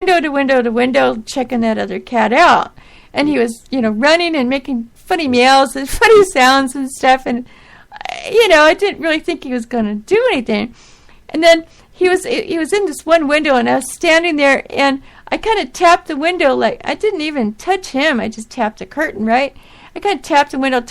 window to window to window checking that other cat out. And he was, running and making funny meows and funny sounds and stuff. And, I didn't really think he was going to do anything. And then he was in this one window, and I was standing there, and I kind of tapped the window. Like, I didn't even touch him. I just tapped the curtain, right? I kind of tapped the window,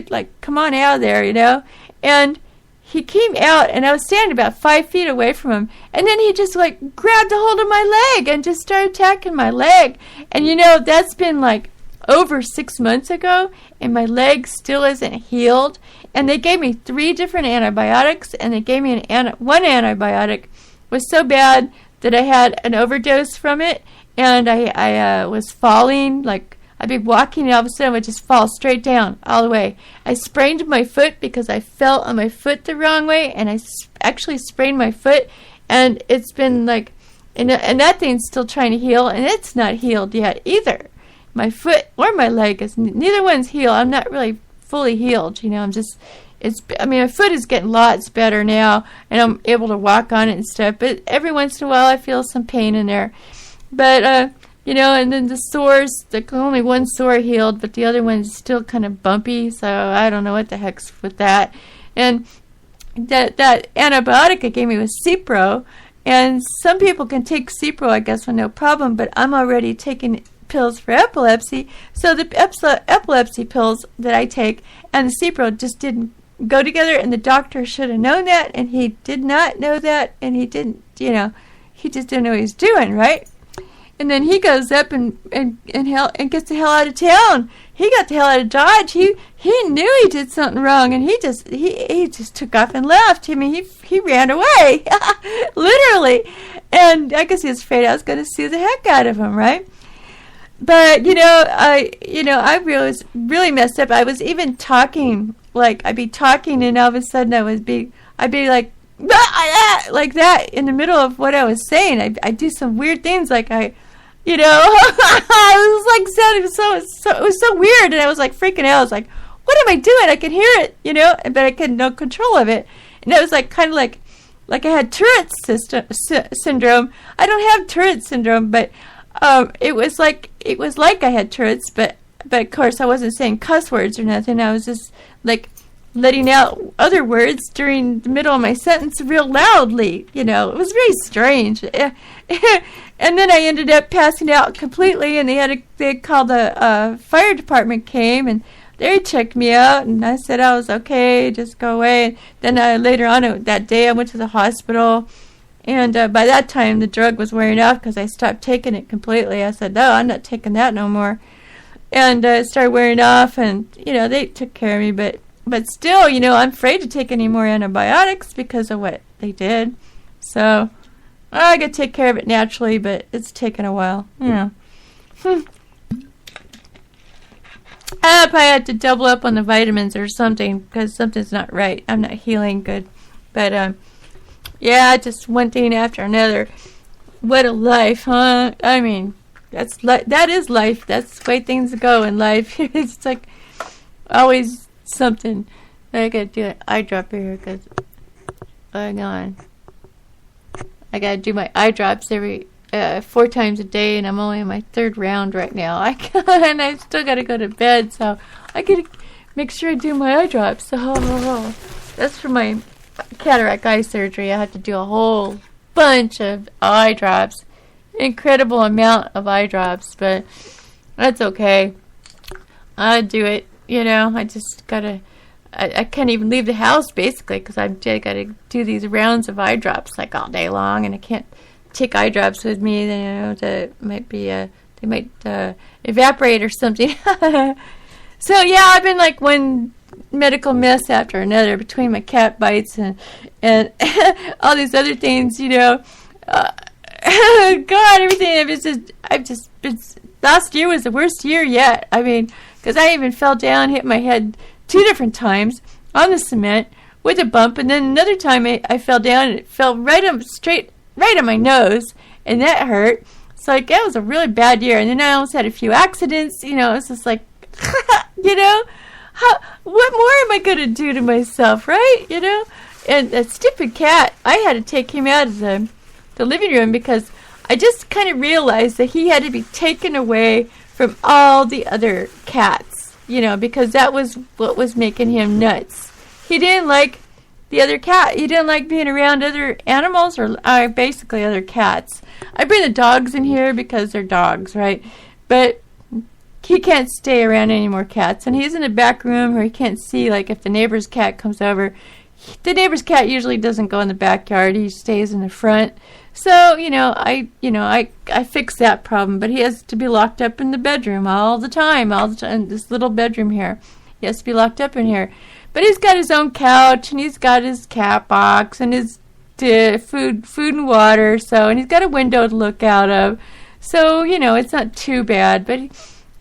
like, come on out of there, And he came out, and I was standing about 5 feet away from him. And then he just, like, grabbed a hold of my leg and just started attacking my leg. And, that's been, like, over 6 months ago, and my leg still isn't healed. And they gave me 3 different antibiotics, and they gave me one antibiotic was so bad that I had an overdose from it, and I was falling, like, I'd be walking, and all of a sudden I would just fall straight down all the way. I sprained my foot because I fell on my foot the wrong way, and I actually sprained my foot, and it's been like, and that thing's still trying to heal, and it's not healed yet either. My foot or my leg neither one's healed. I'm not really fully healed, I'm just, my foot is getting lots better now, and I'm able to walk on it and stuff, but every once in a while I feel some pain in there. But, and then the sores, only one sore healed, but the other one's still kind of bumpy, so I don't know what the heck's with that. And that antibiotic it gave me was Cipro, and some people can take Cipro, I guess, with no problem, but I'm already taking pills for epilepsy, so the epilepsy pills that I take and the Cipro just didn't go together, and the doctor should have known that, and he did not know that, and he didn't, he just didn't know what he was doing, right? And then he goes up and gets the hell out of town. He got the hell out of Dodge. He knew he did something wrong, and he just took off and left. He ran away, literally. And I guess he was afraid I was going to sue the heck out of him, right? But I was really messed up. I was even talking, like I'd be talking, and all of a sudden I'd be like that in the middle of what I was saying. I do some weird things, like I was like sounding so it was so weird, and I was like freaking out. I was like, what am I doing? I can hear it, but I had no control of it, and it was like kind of like I had Tourette's syndrome. I don't have Tourette's syndrome, but it was like I had Tourette's, but of course I wasn't saying cuss words or nothing. I was just like letting out other words during the middle of my sentence real loudly. It was very strange. And then I ended up passing out completely, and they called the fire department came, and they checked me out, and I said I was okay, just go away. And then later on that day I went to the hospital. And by that time, the drug was wearing off because I stopped taking it completely. I said, no, I'm not taking that no more. And it started wearing off, and, they took care of me. But still, I'm afraid to take any more antibiotics because of what they did. So I got to take care of it naturally, but it's taken a while. I probably had to double up on the vitamins or something because something's not right. I'm not healing good. But, yeah, just one thing after another. What a life, huh? I mean, that is life. That's the way things go in life. It's like always something. I gotta do an eye drop here because hang on. I gotta do my eye drops every 4 times a day, and I'm only in my 3rd round right now. And I still gotta go to bed, so I gotta make sure I do my eye drops. So that's for my cataract eye surgery. I had to do a whole bunch of eye drops, incredible amount of eye drops, but that's okay. I do it, I just gotta, I can't even leave the house basically because I gotta do these rounds of eye drops like all day long, and I can't take eye drops with me. They might evaporate or something. So yeah, I've been like one medical mess after another between my cat bites and all these other things, God, everything. Last year was the worst year yet. I mean, because I even fell down, hit my head 2 different times on the cement with a bump, and then another time I fell down and it fell right on my nose, and that hurt. So like that was a really bad year. And then I almost had a few accidents. It's just like, what more am I going to do to myself, right? And that stupid cat, I had to take him out of the living room because I just kind of realized that he had to be taken away from all the other cats, because that was what was making him nuts. He didn't like the other cat. He didn't like being around other animals or basically other cats. I bring the dogs in here because they're dogs, right? But he can't stay around any more cats. And he's in the back room where he can't see, like, if the neighbor's cat comes over. The neighbor's cat usually doesn't go in the backyard. He stays in the front. So, I fixed that problem. But he has to be locked up in the bedroom all the time, this little bedroom here. He has to be locked up in here. But he's got his own couch, and he's got his cat box, and his food and water, and he's got a window to look out of. So, it's not too bad. But,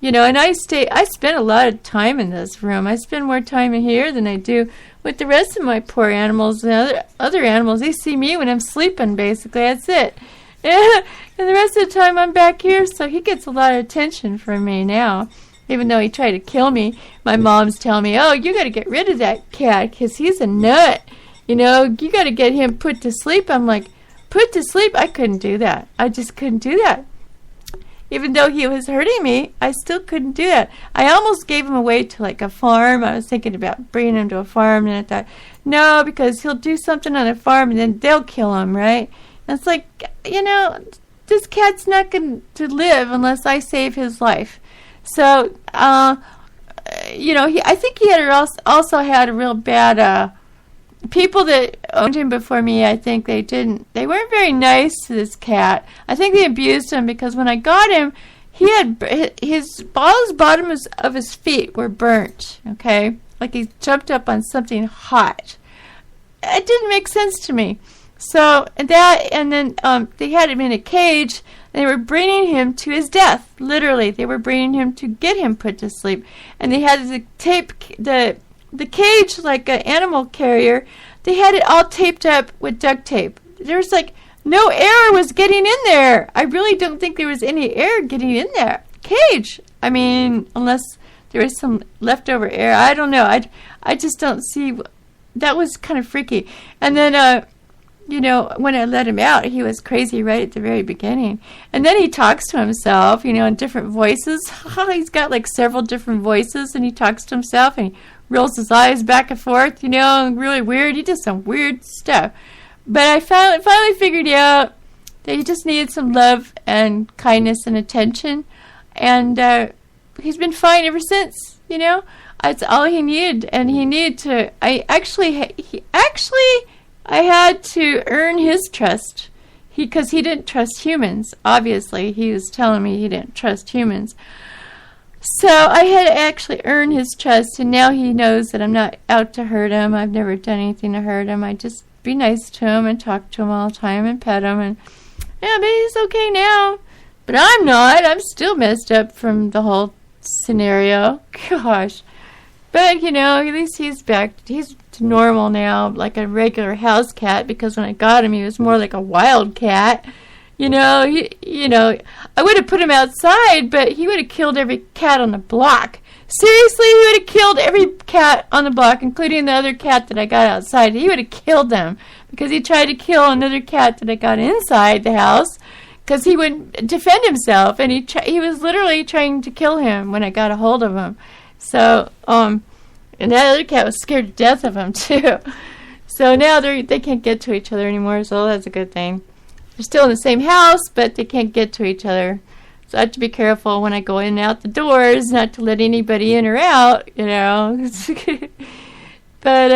and I spend a lot of time in this room. I spend more time in here than I do with the rest of my poor animals. The other animals, they see me when I'm sleeping, basically. That's it. And the rest of the time I'm back here, so he gets a lot of attention from me now. Even though he tried to kill me, my mom's telling me, oh, you got to get rid of that cat because he's a nut. You got to get him put to sleep. I'm like, put to sleep? I couldn't do that. I just couldn't do that. Even though he was hurting me, I still couldn't do that. I almost gave him away to, like, a farm. I was thinking about bringing him to a farm, and I thought, no, because he'll do something on a farm, and then they'll kill him, right? And it's like, this cat's not going to live unless I save his life. So, I think he had also had a real bad, people that owned him before me, I think they weren't very nice to this cat. I think they abused him because when I got him, he had all his bottoms of his feet were burnt, okay? Like he jumped up on something hot. It didn't make sense to me. So, and then they had him in a cage. They were bringing him to his death. Literally, they were bringing him to get him put to sleep. And they had the cage, like an animal carrier, they had it all taped up with duct tape. There was no air was getting in there. I really don't think there was any air getting in there. Cage. I mean, unless there was some leftover air. I don't know. I just don't see. That was kind of freaky. And then, when I let him out, he was crazy right at the very beginning. And then he talks to himself, in different voices. He's got several different voices, and he talks to himself, and he rolls his eyes back and forth, really weird. He does some weird stuff. But I finally figured out that he just needed some love and kindness and attention. And he's been fine ever since, It's all he needed. And he needed to, I had to earn his trust. Because he didn't trust humans. Obviously, he was telling me he didn't trust humans. So I had to actually earn his trust, and now he knows that I'm not out to hurt him. I've never done anything to hurt him. I just be nice to him and talk to him all the time and pet him. And yeah, but he's okay now. But I'm not. I'm still messed up from the whole scenario. Gosh. But, at least he's back. He's normal now, like a regular house cat, because when I got him, he was more like a wild cat. I would have put him outside, but he would have killed every cat on the block. Seriously, he would have killed every cat on the block, including the other cat that I got outside. He would have killed them because he tried to kill another cat that I got inside the house because he wouldn't defend himself, and he was literally trying to kill him when I got a hold of him. So, and that other cat was scared to death of him, too. So now they can't get to each other anymore, so that's a good thing. They're still in the same house, but they can't get to each other. So I have to be careful when I go in and out the doors, not to let anybody in or out, But,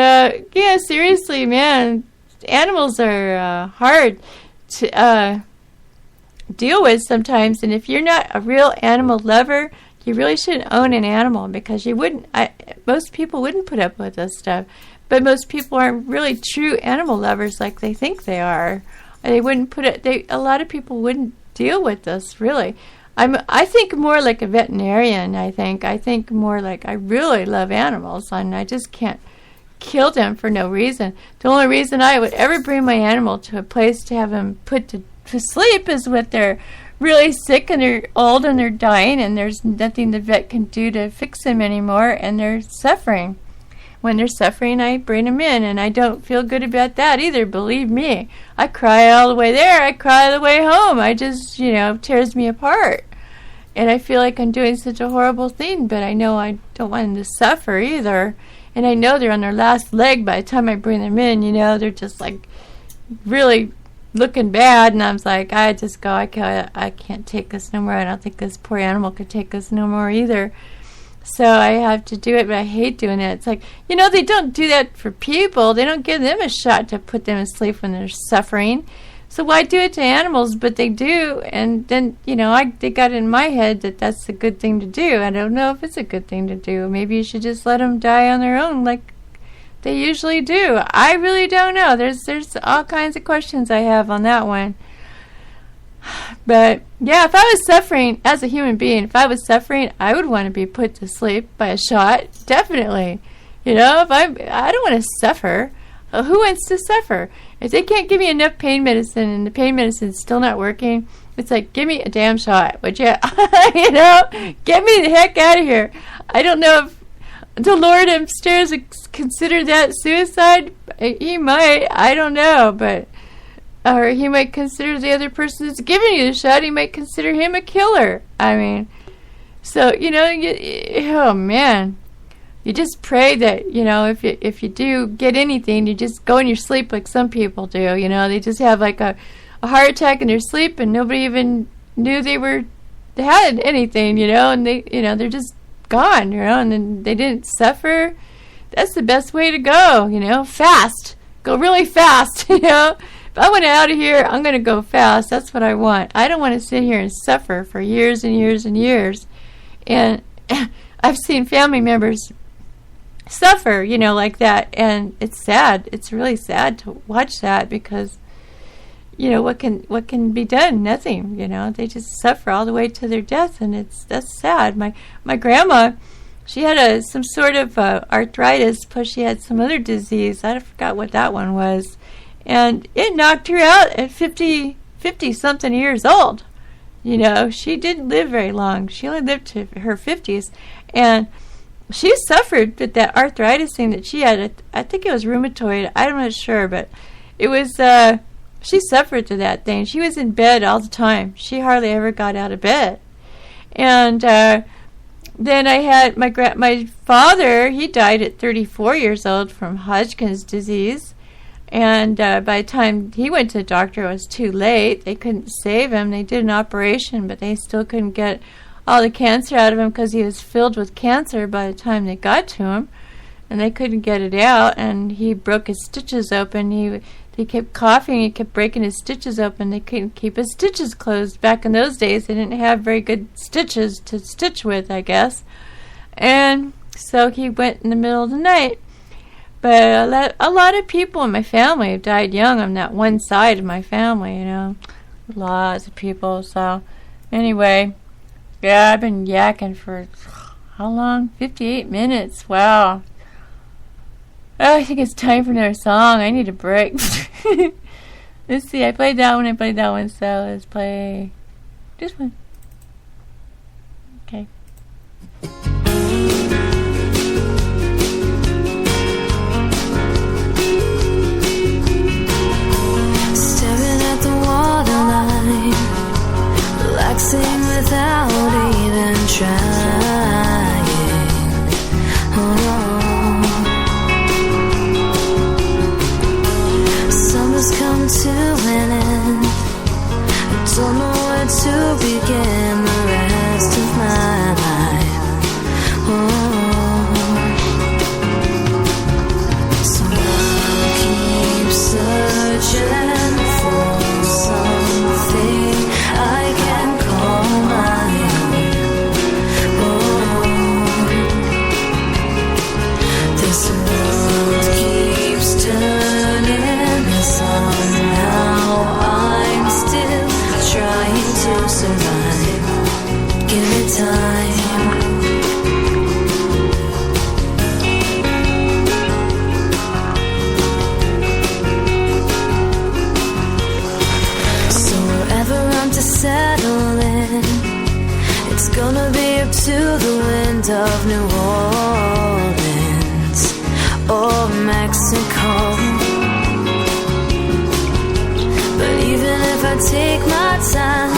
yeah, seriously, man, animals are hard to deal with sometimes. And if you're not a real animal lover, you really shouldn't own an animal because most people wouldn't put up with this stuff. But most people aren't really true animal lovers like they think they are. They wouldn't put it. A lot of people wouldn't deal with this, really. I think more like a veterinarian. I think more like I really love animals, and I just can't kill them for no reason. The only reason I would ever bring my animal to a place to have them put to sleep is when they're really sick and they're old and they're dying, and there's nothing the vet can do to fix them anymore, and they're suffering. when they're suffering, I bring them in, and I don't feel good about that either, believe me. I cry all the way there. I cry the way home. I just, it tears me apart. And I feel like I'm doing such a horrible thing, but I know I don't want them to suffer either. And I know they're on their last leg by the time I bring them in, they're just like really looking bad. And I was like, I just go, I can't take this no more. I don't think this poor animal could take this no more either. So I have to do it, but I hate doing it. It's like, they don't do that for people. They don't give them a shot to put them to sleep when they're suffering. So why do it to animals? But they do. And then, they got in my head that that's a good thing to do. I don't know if it's a good thing to do. Maybe you should just let them die on their own like they usually do. I really don't know. There's all kinds of questions I have on that one. But yeah, if I was suffering as a human being, I would want to be put to sleep by a shot. Definitely. If I don't want to suffer. Who wants to suffer? If they can't give me enough pain medicine and the pain medicine's still not working, it's like, give me a damn shot, would you? Get me the heck out of here. I don't know if the Lord upstairs considered that suicide. He might. I don't know, but or he might consider the other person that's giving you the shot, he might consider him a killer. I mean, so, oh man. You just pray that, if you do get anything, you just go in your sleep like some people do. They just have like a heart attack in their sleep and nobody even knew they had anything, and they, they're just gone, and then they didn't suffer. That's the best way to go, fast. Go really fast, If I want out of here, I'm going to go fast. That's what I want. I don't want to sit here and suffer for years and years and years. And I've seen family members suffer, like that. And it's sad. It's really sad to watch that because, what can be done? Nothing, They just suffer all the way to their death. And that's sad. My grandma, she had some sort of arthritis, plus she had some other disease. I forgot what that one was. And it knocked her out at 50-something years old. She didn't live very long. She only lived to her 50s. And she suffered with that arthritis thing that she had. I think it was rheumatoid. I'm not sure, but it was, she suffered to that thing. She was in bed all the time. She hardly ever got out of bed. And then I had my father, he died at 34 years old from Hodgkin's disease. And by the time he went to the doctor, it was too late. They couldn't save him. They did an operation, but they still couldn't get all the cancer out of him because he was filled with cancer by the time they got to him. And they couldn't get it out, and he broke his stitches open. He kept coughing. He kept breaking his stitches open. They couldn't keep his stitches closed. Back in those days, they didn't have very good stitches to stitch with, I guess. And so he went in the middle of the night. But a lot of people in my family have died young on that one side of my family, Lots of people. So, anyway, yeah, I've been yakking for, how long? 58 minutes. Wow. Oh, I think it's time for another song. I need a break. Let's see, I played that one, so let's play this one. Okay. Relaxing without even trying. Summer's come to an end. I don't know where to begin the rest of my life. So I'll keep searching for something I can call my own. This world keeps turning, and somehow I'm still trying to survive. Give me time. So wherever I'm to settle in, it's gonna be up to the wind of New Orleans. take my time.